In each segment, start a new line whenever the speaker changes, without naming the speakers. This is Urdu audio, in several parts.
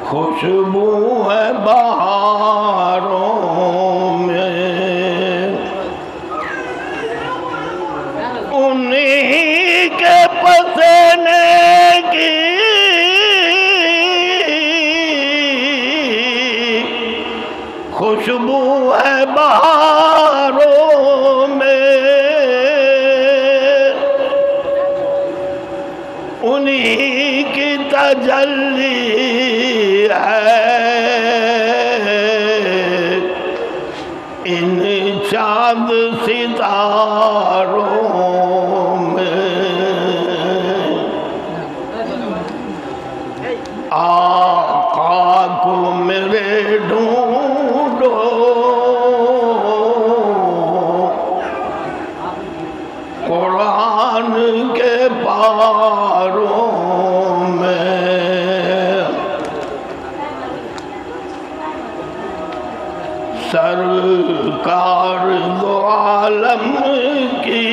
خوشبو ہے بہاروں میں، انہی کے پسینے کی خوشبو ہے بہاروں میں، انہی کی تجلی ہے ان چاند ستاروں میں۔ آقا کو میرے ڈھونڈو، قرآن کے پاروں میں۔ سرکار دو عالم کی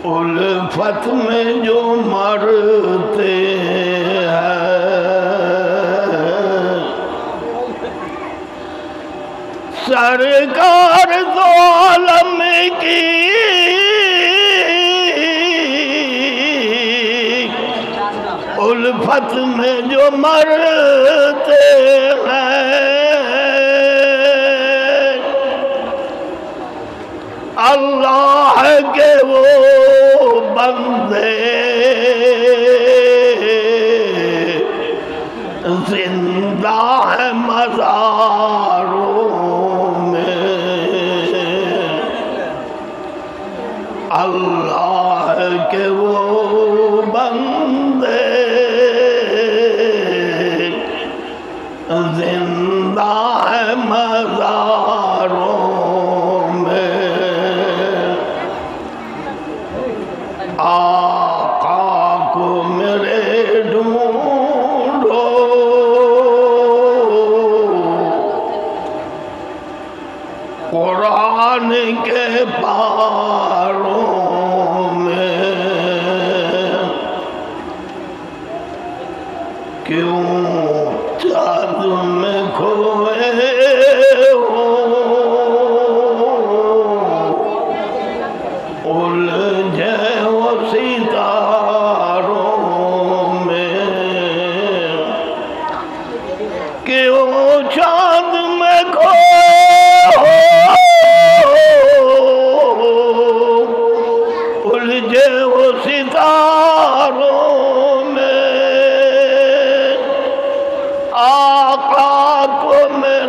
الفت میں جو مرتے ہیں، سرکار دو عالم کی الفت میں جو مرتے ہیں، اللہ کے وہ بندے زندہ ہیں مزاروں میں۔ اللہ کے وہ بندے زندہ ہیں مزاروں میں۔ آقا کو میرے ڈھونڈو، قرآن کے پاروں میں۔ کیوں چاند میں کھوئے ہو، الجھے ہو ستاروں میں۔ کیوں چاند میں کھوئے ہو، الجھے ہو ستاروں میں۔ آقا کو میں